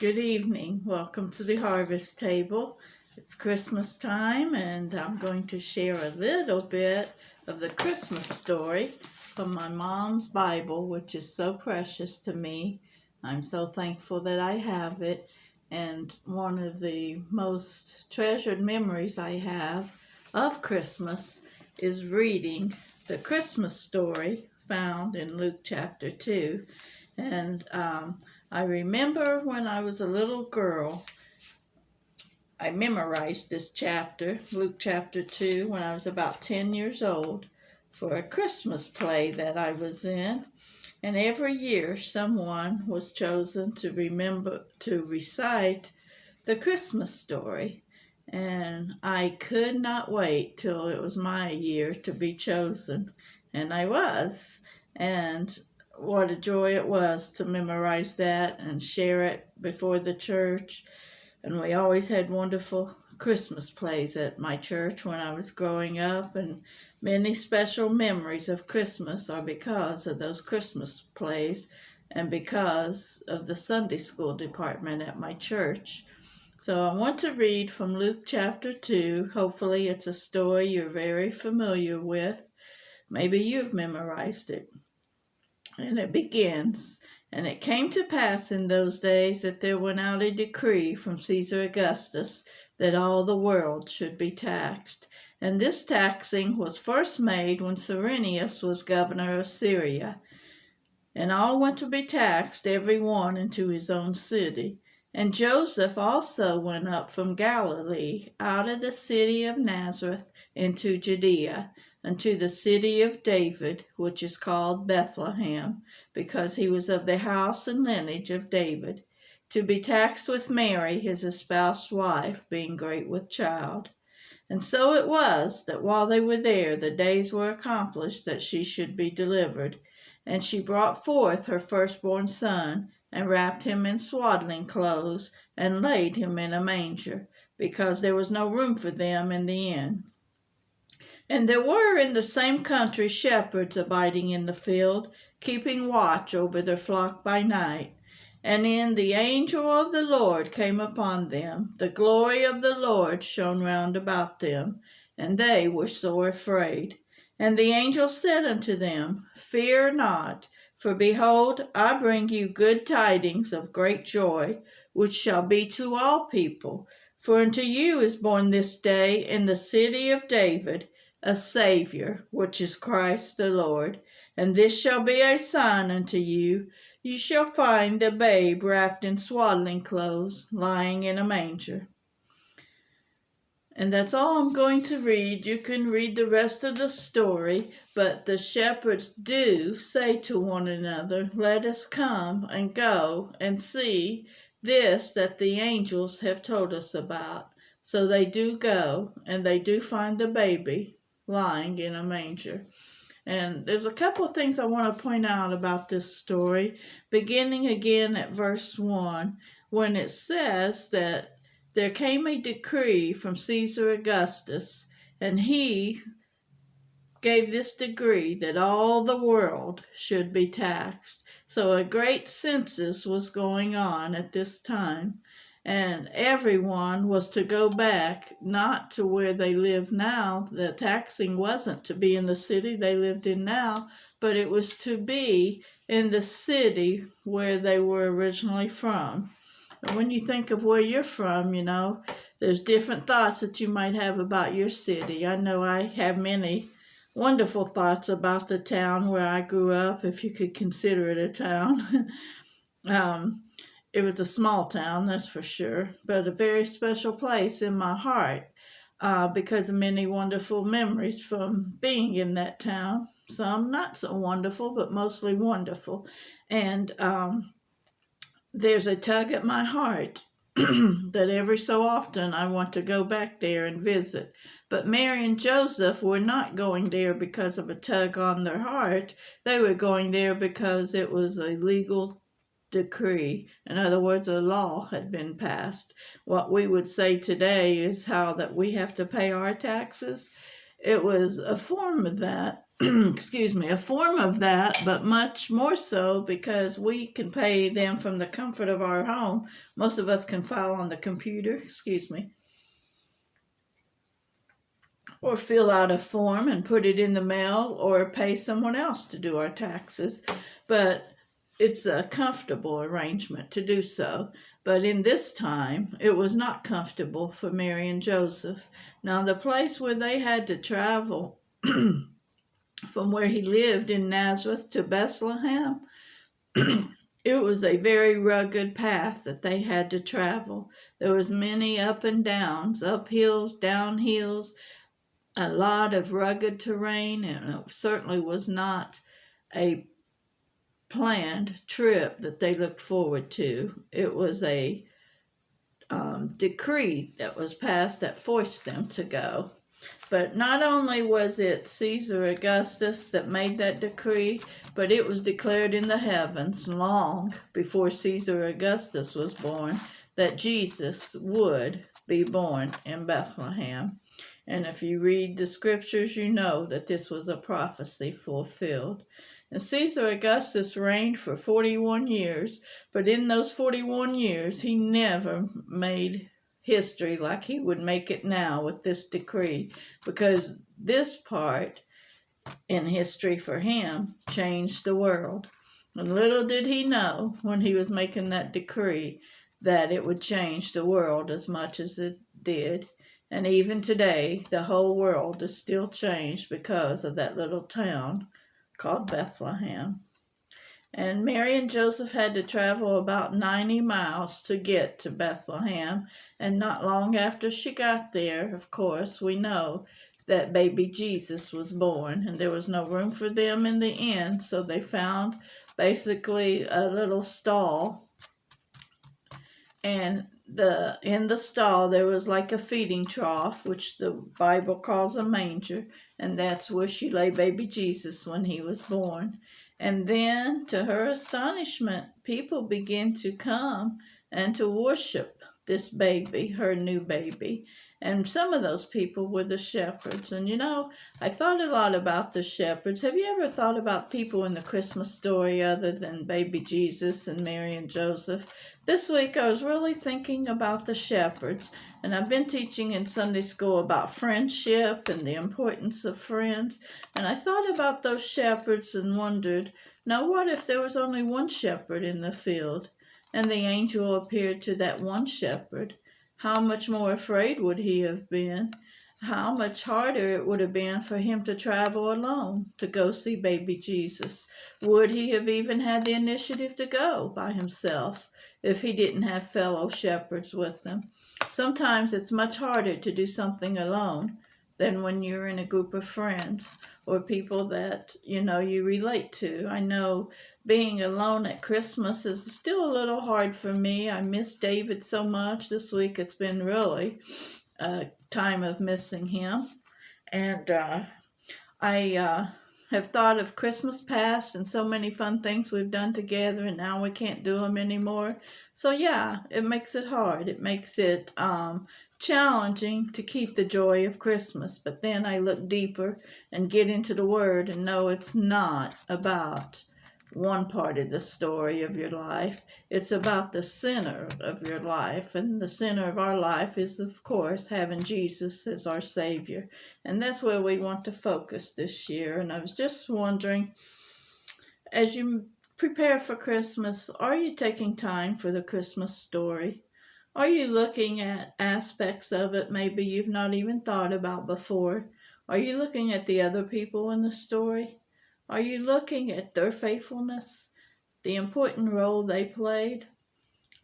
Good evening. Welcome to the Harvest Table. It's Christmas time, and I'm going to share a little bit of the Christmas story from my mom's Bible, which is so precious to me. I'm so thankful that I have it, and one of the most treasured memories I have of Christmas is reading the Christmas story found in Luke chapter 2. And I remember when I was a little girl, I memorized this chapter, Luke chapter 2, when I was about 10 years old for a Christmas play that I was in. And every year someone was chosen to recite the Christmas story. And I could not wait till it was my year to be chosen. And I was. And what a joy it was to memorize that and share it before the church. And we always had wonderful Christmas plays at my church when I was growing up, and many special memories of Christmas are because of those Christmas plays and because of the Sunday school department at my church. So I want to read from Luke chapter 2. Hopefully it's a story you're very familiar with. Maybe you've memorized it. And it begins, "And it came to pass in those days that there went out a decree from Caesar Augustus that all the world should be taxed. And this taxing was first made when Cyrenius was governor of Syria. And all went to be taxed, every one into his own city. And Joseph also went up from Galilee, out of the city of Nazareth, into Judea, unto the city of David, which is called Bethlehem, because he was of the house and lineage of David, to be taxed with Mary, his espoused wife, being great with child. And so it was, that while they were there, the days were accomplished that she should be delivered. And she brought forth her firstborn son, and wrapped him in swaddling clothes, and laid him in a manger, because there was no room for them in the inn. And there were in the same country shepherds abiding in the field, keeping watch over their flock by night. And the angel of the Lord came upon them, the glory of the Lord shone round about them, and they were sore afraid. And the angel said unto them, Fear not, for behold, I bring you good tidings of great joy, which shall be to all people. For unto you is born this day in the city of David a Saviour, which is Christ the Lord. And this shall be a sign unto you. You shall find the babe wrapped in swaddling clothes, lying in a manger." And that's all I'm going to read. You can read the rest of the story, but the shepherds do say to one another, "Let us come and go and see this that the angels have told us about." So they do go, and they do find the baby lying in a manger. And there's a couple of things I want to point out about this story, beginning again at verse 1, when it says that there came a decree from Caesar Augustus, and he gave this decree that all the world should be taxed. So a great census was going on at this time, and everyone was to go back, not to where they live now. The taxing wasn't to be in the city they lived in now, but it was to be in the city where they were originally from. And when you think of where you're from, there's different thoughts that you might have about your city. I know I have many wonderful thoughts about the town where I grew up, if you could consider it a town. It was a small town, that's for sure, but a very special place in my heart because of many wonderful memories from being in that town. Some not so wonderful, but mostly wonderful. And there's a tug at my heart that every so often I want to go back there and visit. But Mary and Joseph were not going there because of a tug on their heart. They were going there because it was a legal decree. In other words, a law had been passed. What we would say today is how that we have to pay our taxes. It was a form of that excuse me, a form of that, but much more so because we can pay them from the comfort of our home. Most of us can file on the computer, excuse me, or fill out a form and put it in the mail, or pay someone else to do our taxes. But it's a comfortable arrangement to do so. But in this time, it was not comfortable for Mary and Joseph. Now, the place where they had to travel from where he lived in Nazareth to Bethlehem, it was a very rugged path that they had to travel. There was many up and downs, up hills, down hills, a lot of rugged terrain, and it certainly was not a planned trip that they looked forward to. It was a decree that was passed that forced them to go. But not only was it Caesar Augustus that made that decree, but it was declared in the heavens long before Caesar Augustus was born that Jesus would be born in Bethlehem. And if you read the scriptures, you know that this was a prophecy fulfilled. And Caesar Augustus reigned for 41 years, but in those 41 years, he never made history like he would make it now with this decree, because this part in history for him changed the world. And little did he know when he was making that decree that it would change the world as much as it did. And even today, the whole world is still changed because of that little town called Bethlehem. And Mary and Joseph had to travel about 90 miles to get to Bethlehem. And not long after she got there, of course, we know that baby Jesus was born. And there was no room for them in the inn, so they found basically a little stall. And in the stall there was like a feeding trough, which the Bible calls a manger, and that's where she lay baby Jesus when he was born. And then, to her astonishment, people began to come and to worship this baby, her new baby. And some of those people were the shepherds. And I thought a lot about the shepherds. Have you ever thought about people in the Christmas story other than baby Jesus and Mary and Joseph? This week I was really thinking about the shepherds. And I've been teaching in Sunday school about friendship and the importance of friends. And I thought about those shepherds and wondered, now what if there was only one shepherd in the field? And the angel appeared to that one shepherd. How much more afraid would he have been? How much harder it would have been for him to travel alone to go see baby Jesus? Would he have even had the initiative to go by himself if he didn't have fellow shepherds with him? Sometimes it's much harder to do something alone than when you're in a group of friends or people that you relate to. I know being alone at Christmas is still a little hard for me. I miss David so much. This week it's been really a time of missing him. And I have thought of Christmas past and so many fun things we've done together, and now we can't do them anymore. So yeah, it makes it hard. It makes it challenging to keep the joy of Christmas. But then I look deeper and get into the Word and know it's not about one part of the story of your life. It's about the center of your life. And the center of our life is, of course, having Jesus as our Savior. And that's where we want to focus this year. And I was just wondering, as you prepare for Christmas, are you taking time for the Christmas story? Are you looking at aspects of it maybe you've not even thought about before? Are you looking at the other people in the story? Are you looking at their faithfulness, the important role they played?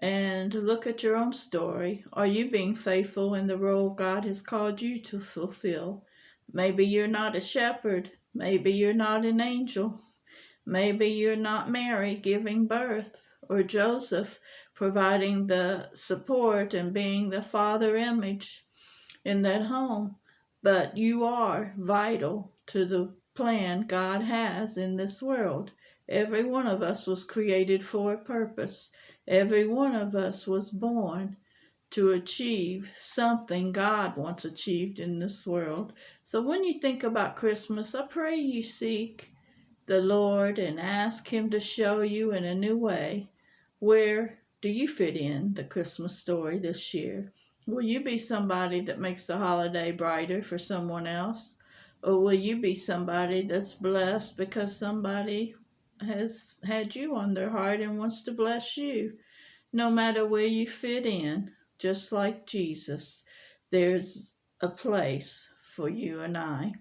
And look at your own story. Are you being faithful in the role God has called you to fulfill? Maybe you're not a shepherd. Maybe you're not an angel. Maybe you're not Mary giving birth, or Joseph providing the support and being the father image in that home. But you are vital to the plan God has in this world. Every one of us was created for a purpose. Every one of us was born to achieve something God wants achieved in this world. So when you think about Christmas, I pray you seek the Lord and ask Him to show you in a new way where do you fit in the Christmas story this year. Will you be somebody that makes the holiday brighter for someone else? Or will you be somebody that's blessed because somebody has had you on their heart and wants to bless you? No matter where you fit in, just like Jesus, there's a place for you and I.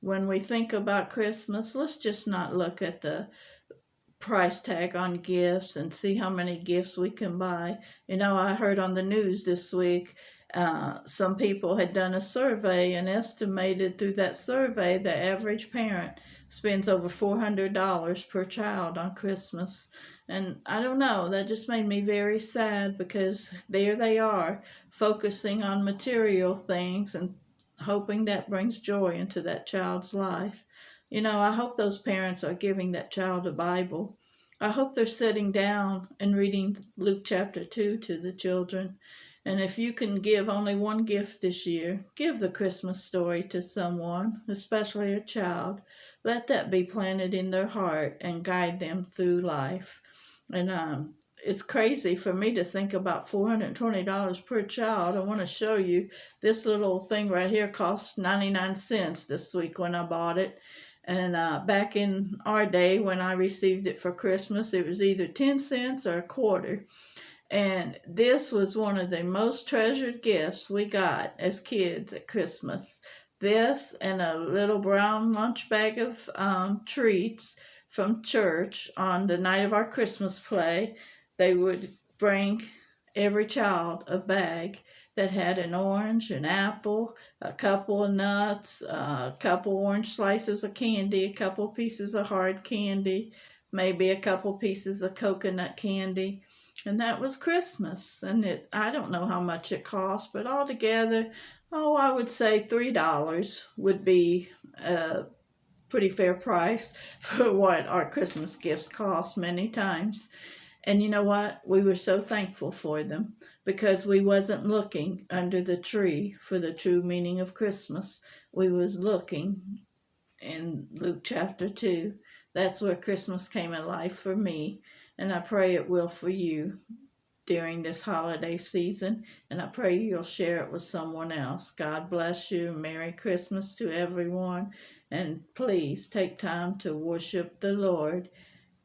When we think about Christmas, let's just not look at the price tag on gifts and see how many gifts we can buy. You know, I heard on the news this week some people had done a survey and estimated through that survey the average parent spends over $400 per child on Christmas. And I don't know, that just made me very sad because there they are focusing on material things and hoping that brings joy into that child's life. You know, I hope those parents are giving that child a Bible. I hope they're sitting down and reading Luke chapter 2 to the children. And if you can give only one gift this year, give the Christmas story to someone, especially a child. Let that be planted in their heart and guide them through life. And it's crazy for me to think about $420 per child. I want to show you this little thing right here cost 99 cents this week when I bought it. And back in our day when I received it for Christmas, it was either 10 cents or a quarter. And this was one of the most treasured gifts we got as kids at Christmas. This and a little brown lunch bag of treats from church on the night of our Christmas play. They would bring every child a bag that had an orange, an apple, a couple of nuts, a couple orange slices of candy, a couple pieces of hard candy, maybe a couple pieces of coconut candy. And that was Christmas. And I don't know how much it cost, but altogether, I would say $3 would be a pretty fair price for what our Christmas gifts cost many times. And you know what? We were so thankful for them because we wasn't looking under the tree for the true meaning of Christmas. We was looking in Luke chapter 2. That's where Christmas came alive for me, and I pray it will for you during this holiday season, and I pray you'll share it with someone else. God bless you. Merry Christmas to everyone, and please take time to worship the Lord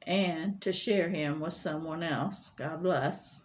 and to share Him with someone else. God bless.